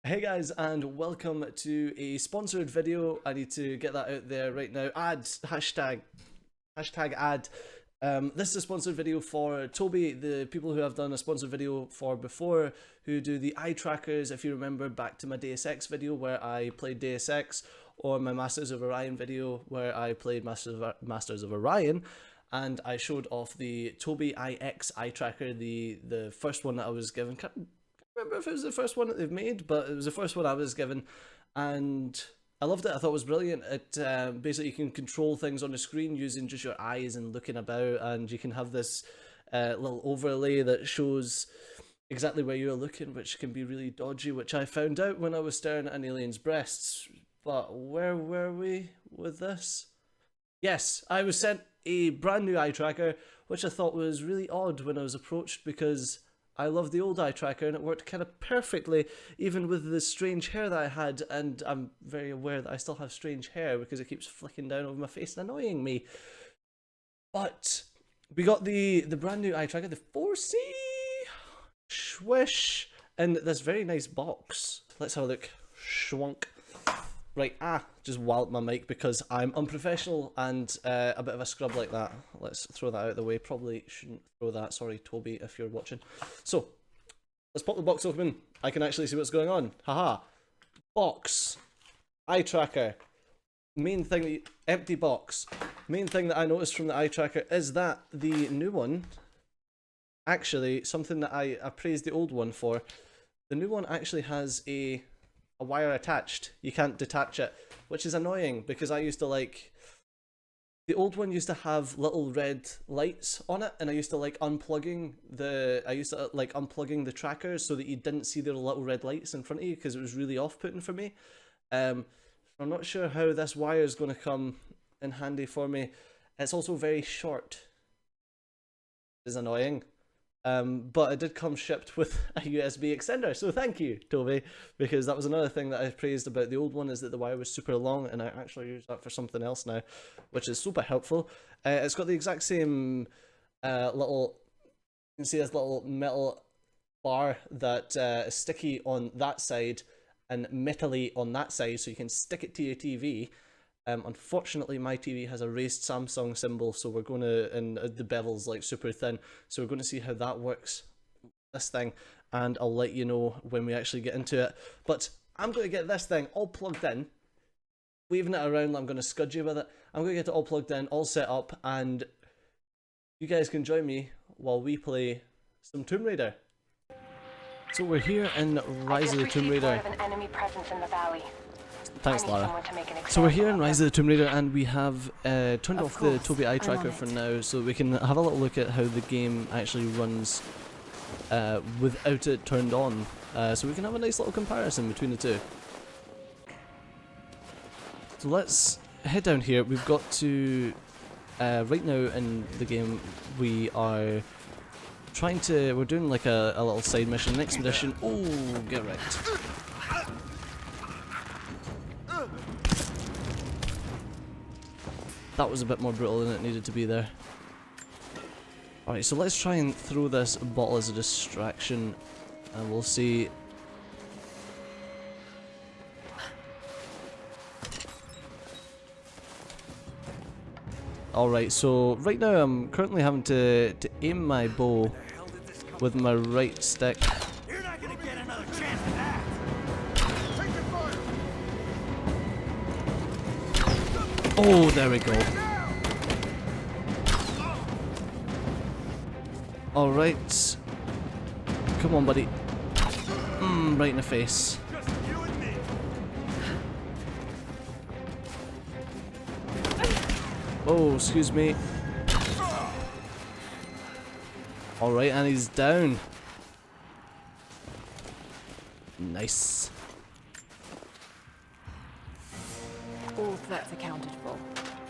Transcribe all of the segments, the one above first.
Hey guys, and welcome to a sponsored video. I need to get that out there right now. Hashtag ad. This is a sponsored video for Tobii, the people who I've done a sponsored video for before, who do the eye trackers. If you remember back to my Deus Ex video where I played Deus Ex, or my Masters of Orion video where I played Masters of Orion, and I showed off the Tobii IX eye tracker, the first one that I was given. Can't remember if it was the first one that they've made, but it was the first one I was given, and I loved it. I thought it was brilliant. It basically, you can control things on the screen using just your eyes and looking about, and you can have this little overlay that shows exactly where you're looking, which can be really dodgy, which I found out when I was staring at an alien's breasts. But where were we with this? Yes, I was sent a brand new eye tracker, which I thought was really odd when I was approached, because I love the old eye tracker and it worked kind of perfectly, even with the strange hair that I had, and I'm very aware that I still have strange hair because it keeps flicking down over my face and annoying me. But we got the brand new eye tracker, the 4C Swish, in this very nice box. Let's have a look. Schwunk. Right, just walloped my mic because I'm unprofessional and a bit of a scrub like that. Let's throw that out of the way. Probably shouldn't throw that. Sorry, Tobii, if you're watching. So, let's pop the box open. I can actually see what's going on. Haha. Box. Eye tracker. Main thing, empty box. Main thing that I noticed from the eye tracker is that the new one, actually, something that I praised the old one for, the new one actually has a wire attached. You can't detach it, which is annoying because I used to like, the old one used to have little red lights on it, and I used to like unplugging the trackers so that you didn't see the little red lights in front of you, because it was really off-putting for me. I'm not sure how this wire is going to come in handy for me. It's also very short. It's annoying. But it did come shipped with a USB extender, so thank you, Tobii, because that was another thing that I praised about the old one, is that the wire was super long, and I actually use that for something else now, which is super helpful. It's got the exact same little, you can see this little metal bar that is sticky on that side and metally on that side, so you can stick it to your TV. Unfortunately, my TV has a raised Samsung symbol, so we're going to, and the bevel's like super thin, so we're going to see how that works, this thing, and I'll let you know when we actually get into it. But I'm going to get this thing all plugged in, waving it around like I'm going to scud you with it. I'm going to get it all plugged in, all set up, and you guys can join me while we play some Tomb Raider. So we're here in Rise of the Tomb Raider. An enemy presence in the valley. Thanks, Lara. So we're here in Rise of the Tomb Raider, and we have turned off the Tobii eye tracker for now, so we can have a little look at how the game actually runs without it turned on, so we can have a nice little comparison between the two. So let's head down here. We've got to, right now in the game, we are trying to, we're doing like a little side mission, an expedition. Oh, get wrecked. That was a bit more brutal than it needed to be there. Alright, so let's try and throw this bottle as a distraction, and we'll see. Alright, so right now I'm currently having to aim my bow with my right stick. You're not gonna get another chance at that. Take your fire. Oh, there we go. Alright. Come on, buddy. Right in the face. Just you and me. Oh, excuse me. Alright, and he's down. Nice. All threats accounted for.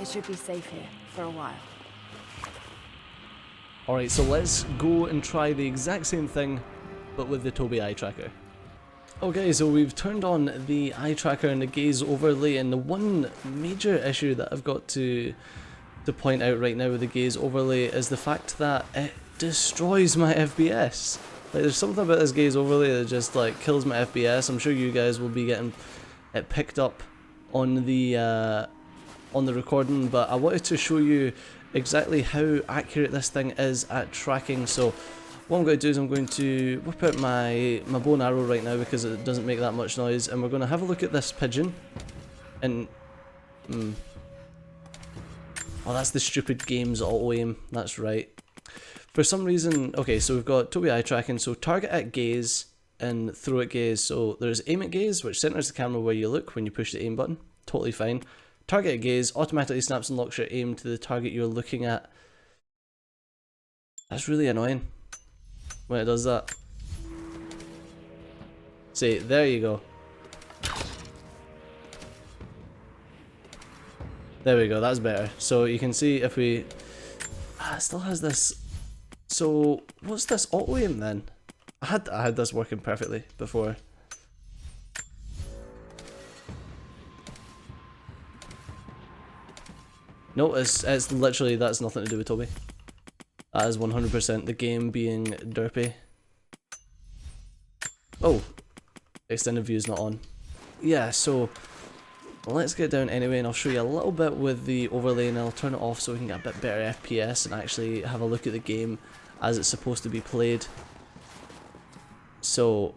It should be safe here for a while. Alright, so let's go and try the exact same thing, but with the Tobii eye tracker. Okay, so we've turned on the eye tracker and the gaze overlay, and the one major issue that I've got to point out right now with the gaze overlay is the fact that it destroys my FPS. Like, there's something about this gaze overlay that just like kills my FPS. I'm sure you guys will be getting it picked up on the recording, but I wanted to show you exactly how accurate this thing is at tracking. So what I'm going to do is I'm going to whip out my bow and arrow right now because it doesn't make that much noise, and we're going to have a look at this pigeon. And oh, that's the stupid game's auto aim. That's right. For some reason, okay, so we've got Tobii eye tracking, so target at gaze and throw at gaze. So there's aim at gaze, which centers the camera where you look when you push the aim button. Totally fine. Target at gaze automatically snaps and locks your aim to the target you're looking at. That's really annoying when it does that. See, there you go. There we go, that's better. So you can see if we... it still has this... So, what's this auto aim then? I had this working perfectly before. No, it's literally, that's nothing to do with Tobii. That is 100% the game being derpy. Oh, extended view is not on. Yeah, so let's get down anyway, and I'll show you a little bit with the overlay, and I'll turn it off so we can get a bit better FPS and actually have a look at the game as it's supposed to be played. So,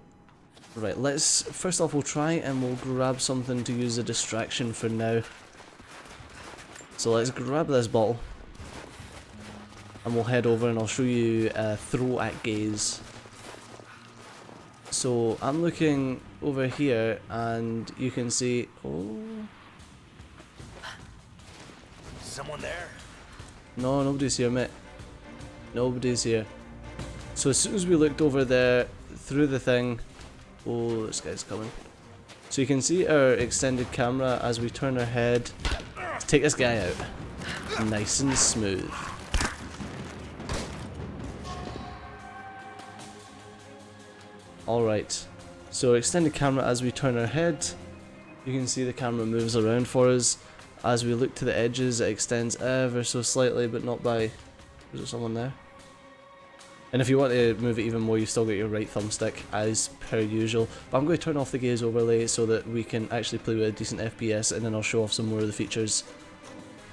right, let's, first off we'll try and we'll grab something to use a distraction for now. So let's grab this bottle, and we'll head over and I'll show you throw at gaze. So I'm looking over here and you can see, oh. Someone there? No, nobody's here, mate. Nobody's here. So as soon as we looked over there, through the thing, oh, this guy's coming. So you can see our extended camera as we turn our head to take this guy out. Nice and smooth. Alright, so extended camera as we turn our head, you can see the camera moves around for us. As we look to the edges, it extends ever so slightly, but not by... Is there someone there? And if you want to move it even more, you've still got your right thumbstick as per usual. But I'm going to turn off the gaze overlay so that we can actually play with a decent FPS, and then I'll show off some more of the features.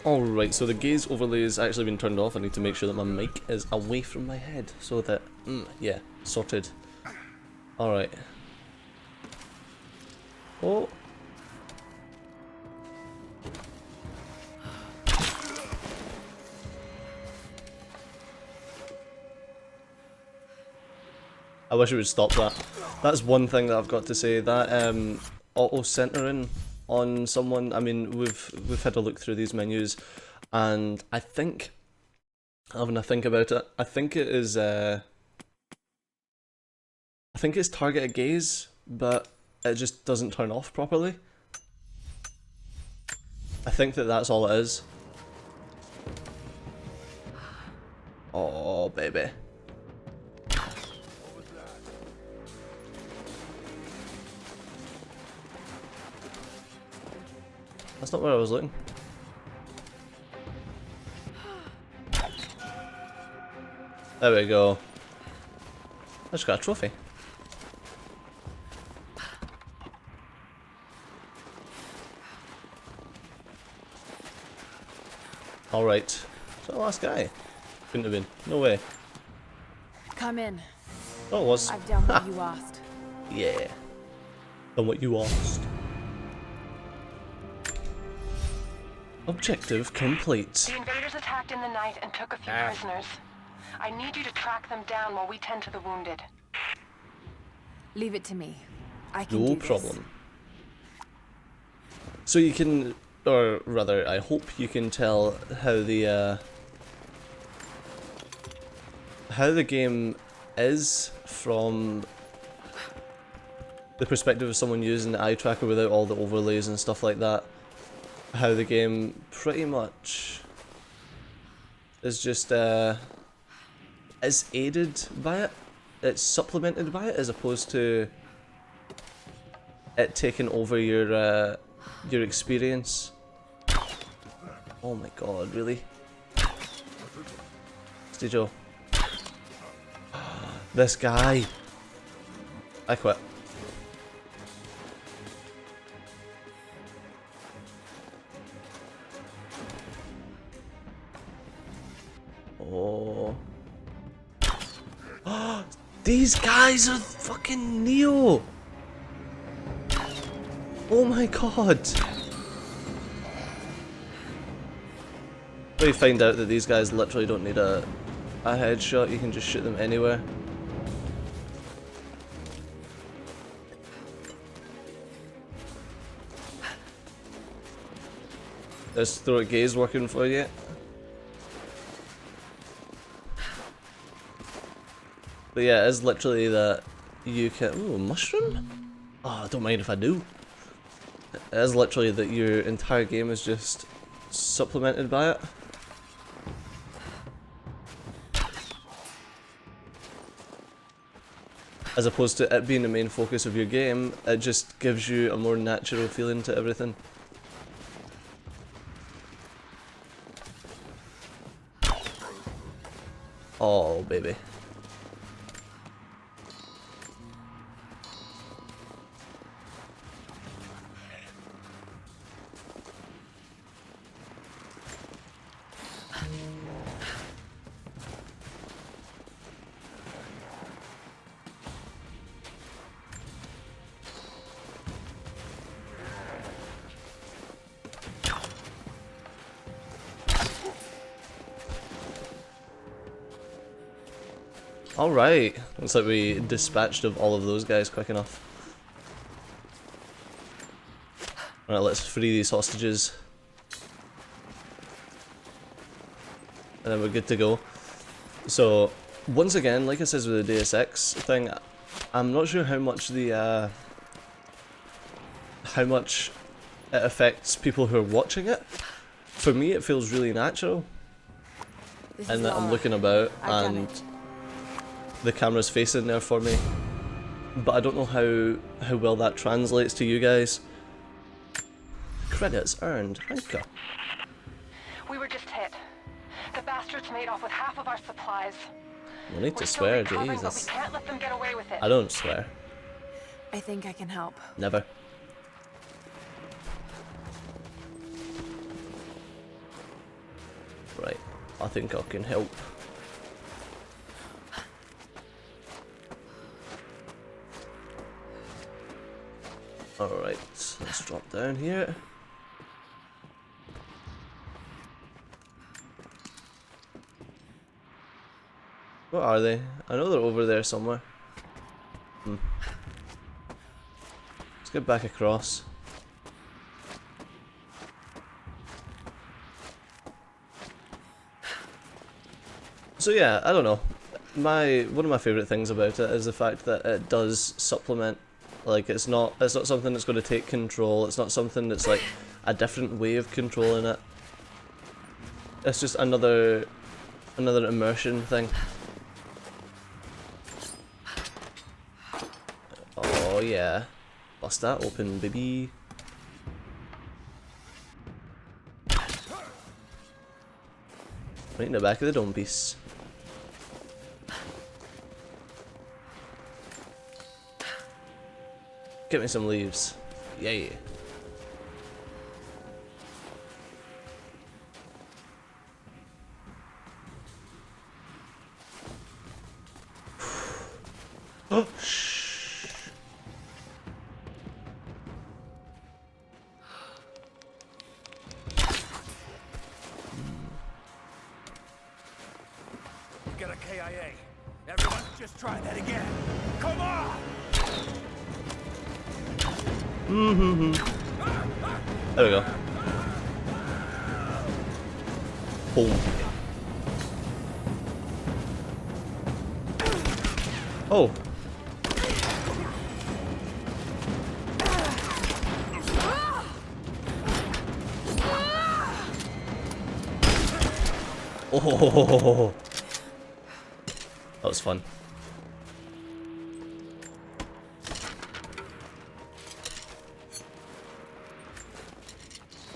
Alright, so the gaze overlay has actually been turned off. I need to make sure that my mic is away from my head so that, yeah, sorted. Alright. Oh. I wish it would stop that. That's one thing that I've got to say. That auto centering on someone. I mean, we've had a look through these menus, and I think, having a think about it, I think it is. I think it's targeted gaze, but it just doesn't turn off properly. I think that that's all it is. Oh, baby. That's not where I was looking. There we go. I just got a trophy. Alright. Is that the last guy? Couldn't have been. No way. Come in. Oh, it was. I've done what you asked. Yeah. Done what you asked. Objective complete. The invaders attacked in the night and took a few prisoners. I need you to track them down while we tend to the wounded. Leave it to me. I can do No this. problem. So you can, or rather, I hope you can tell how the game is from the perspective of someone using the eye tracker without all the overlays and stuff like that. How the game pretty much is just is aided by it. It's supplemented by it as opposed to it taking over your experience. Oh my god, really? Steve Joe. This guy. I quit. Oh. These guys are fucking Neo. Oh my god. We find out that these guys literally don't need a headshot, you can just shoot them anywhere. Is throat gaze working for you? But yeah, it is literally that you can. Ooh, mushroom? Oh, don't mind if I do. It is literally that your entire game is just supplemented by it. As opposed to it being the main focus of your game, it just gives you a more natural feeling to everything. Oh, baby. Alright, looks like we dispatched of all of those guys quick enough. Alright, let's free these hostages. And then we're good to go. So, once again, like I says with the Deus Ex thing, I'm not sure how much the, how much it affects people who are watching it. For me, it feels really natural. And that I'm looking about and the camera's facing there for me, but I don't know how well that translates to you guys. Credits earned, Hanka. We were just hit. The bastards made off with half of our supplies. No need to We're swear, still recovering, but Jesus. we can't let them get away with it. I don't swear. I think I can help. Never. Right, I think I can help. Alright, let's drop down here. Where are they? I know they're over there somewhere. Let's get back across. So yeah, I don't know. One of my favourite things about it is the fact that it does supplement. Like it's not something that's going to take control. It's not something that's like a different way of controlling it. It's just another immersion thing. Oh yeah, bust that open, baby. Right in the back of the dome piece. Get me some leaves. Yeah. Oh, shh. We got a KIA. Everyone, just try that again. Come on! There we go. Boom. Oh. Oh. That was fun.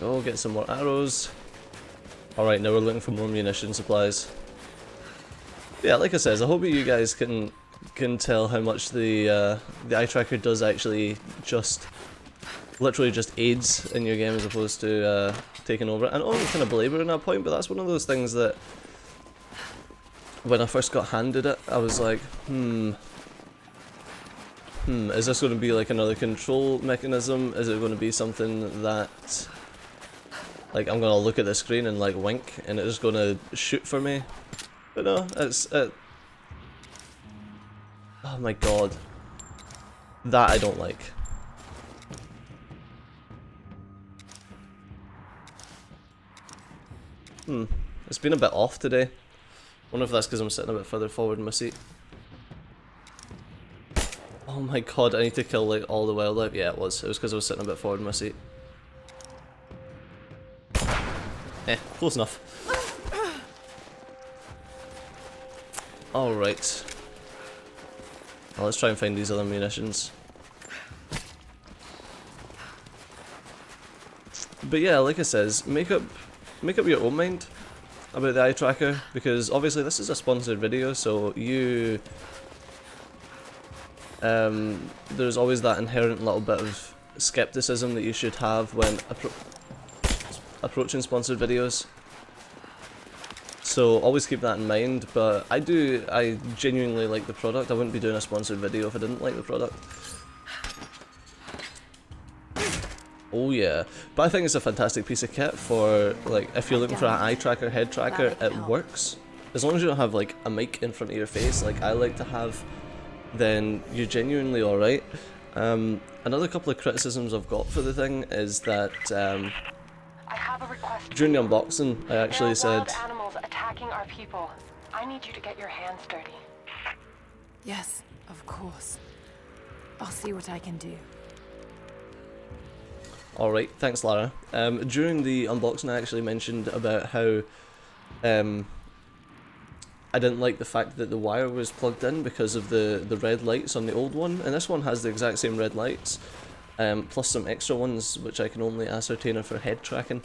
Go get some more arrows. Alright, now we're looking for more munition supplies. Yeah, like I says, I hope you guys can can tell how much the eye tracker does actually literally just aids in your game as opposed to taking over it. And I'm kind of belabouring that point, but that's one of those things that when I first got handed it, I was like, is this going to be like another control mechanism? Is it going to be something that, like, I'm going to look at the screen and like wink and it's going to shoot for me? But no, oh my god. That I don't like. It's been a bit off today. Wonder if that's because I'm sitting a bit further forward in my seat. Oh my god, I need to kill like all the wildlife. Yeah, it was. It was because I was sitting a bit forward in my seat. Close enough. Alright. Well, let's try and find these other munitions. But yeah, like I says, make up your own mind about the eye tracker, because obviously this is a sponsored video, so there's always that inherent little bit of skepticism that you should have when approaching sponsored videos. So always keep that in mind, but I genuinely like the product. I wouldn't be doing a sponsored video if I didn't like the product. Oh yeah, but I think it's a fantastic piece of kit for, like, if you're looking for an eye tracker, head tracker, it works. As long as you don't have like a mic in front of your face like I like to have, then you're genuinely alright. Another couple of criticisms I've got for the thing is that I have a request. During the unboxing I actually there are wild said, animals attacking our people. I need you to get your hands dirty. Yes, of course. I'll see what I can do. alright, thanks Lara. During the unboxing I actually mentioned about how I didn't like the fact that the wire was plugged in because of the red lights on the old one, and this one has the exact same red lights, plus some extra ones which I can only ascertain are for head tracking.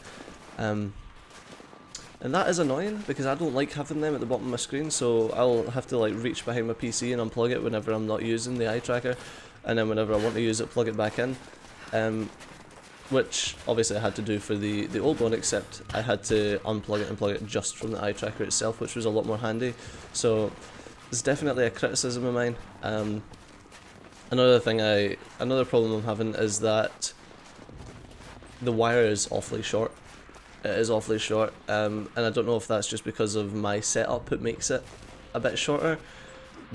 And that is annoying because I don't like having them at the bottom of my screen, so I'll have to like reach behind my PC and unplug it whenever I'm not using the eye tracker, and then whenever I want to use it, plug it back in. Which obviously I had to do for the old one, except I had to unplug it and plug it just from the eye tracker itself, which was a lot more handy. So it's definitely a criticism of mine. Another problem I'm having is that the wire is awfully short. It is awfully short, and I don't know if that's just because of my setup it makes it a bit shorter,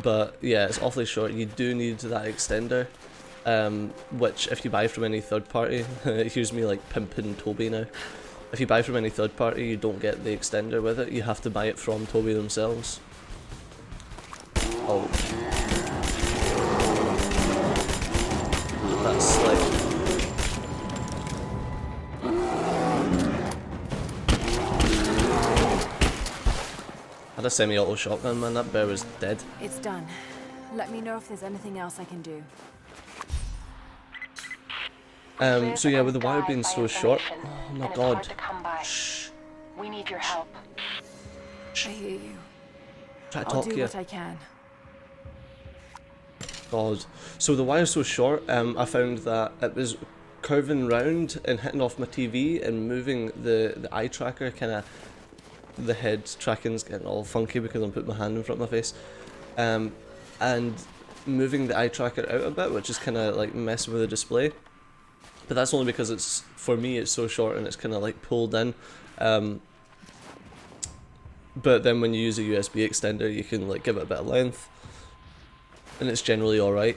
but yeah, it's awfully short. You do need that extender. Which if you buy from any third party, here's me like pimping Tobii now, if you buy from any third party you don't get the extender with it, you have to buy it from Tobii themselves. Oh. That's like... I had a semi-auto shotgun, man, that bear was dead. It's done. Let me know if there's anything else I can do. So yeah, with the wire being so short, oh my god. Shh. We need your help. I hear you. Try to I'll talk do to you. what I can. God. So the wire's so short, I found that it was curving round and hitting off my TV and moving the eye tracker, kinda, the head tracking's getting all funky because I'm putting my hand in front of my face. And moving the eye tracker out a bit, which is kinda like messing with the display. But that's only because it's, for me, it's so short and it's kind of like pulled in. But then when you use a USB extender, you can like give it a bit of length, and it's generally alright.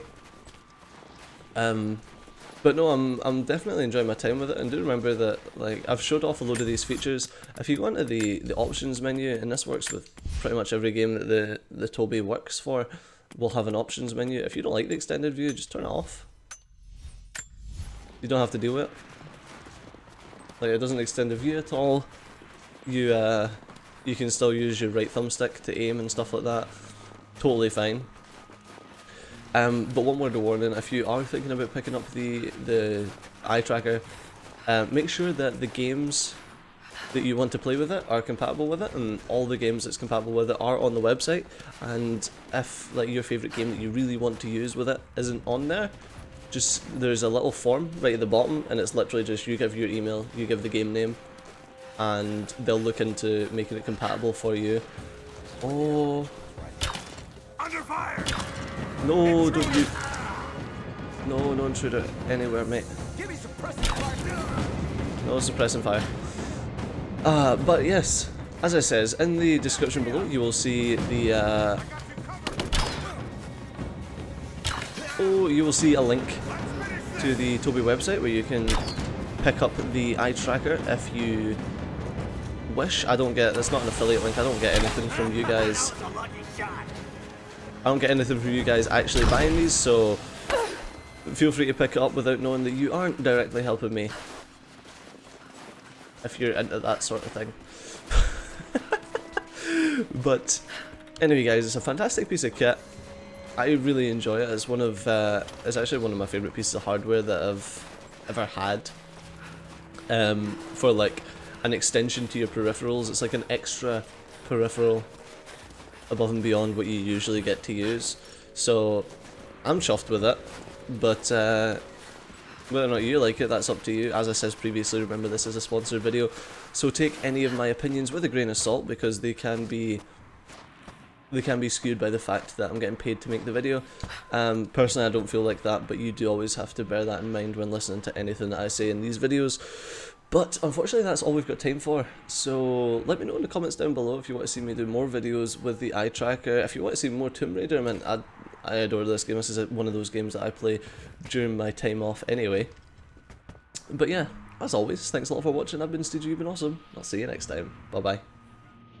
But no, I'm definitely enjoying my time with it, and do remember that like I've showed off a load of these features. If you go into the options menu, and this works with pretty much every game that the Tobii works for, will have an options menu. If you don't like the extended view, just turn it off. You don't have to deal with it. Like, it doesn't extend the view at all. You can still use your right thumbstick to aim and stuff like that. Totally fine. But one word of warning, if you are thinking about picking up the eye tracker, make sure that the games that you want to play with it are compatible with it, and all the games that's compatible with it are on the website. And if like your favourite game that you really want to use with it isn't on there, just there's a little form right at the bottom, and it's literally just you give your email, you give the game name, and they'll look into making it compatible for you. Oh Under fire! no, don't you? No intruder anywhere, mate. Give me suppressing fire! No suppressing fire. But yes, as I says, in the description below you will see the you will see a link to the Tobii website where you can pick up the eye tracker if you wish. That's not an affiliate link, I don't get anything from you guys. I don't get anything from you guys actually buying these, so feel free to pick it up without knowing that you aren't directly helping me, if you're into that sort of thing. But anyway guys, it's a fantastic piece of kit. I really enjoy it. It's it's actually one of my favourite pieces of hardware that I've ever had. For like an extension to your peripherals, it's like an extra peripheral above and beyond what you usually get to use. So I'm chuffed with it, but whether or not you like it, that's up to you. As I said previously, remember this is a sponsored video, so take any of my opinions with a grain of salt, because they can be skewed by the fact that I'm getting paid to make the video. Personally, I don't feel like that, but you do always have to bear that in mind when listening to anything that I say in these videos. But unfortunately, that's all we've got time for. So let me know in the comments down below if you want to see me do more videos with the eye tracker. If you want to see more Tomb Raider, man, I adore this game. This is one of those games that I play during my time off anyway. But yeah, as always, thanks a lot for watching. I've been Stooge, you've been awesome. I'll see you next time. Bye bye.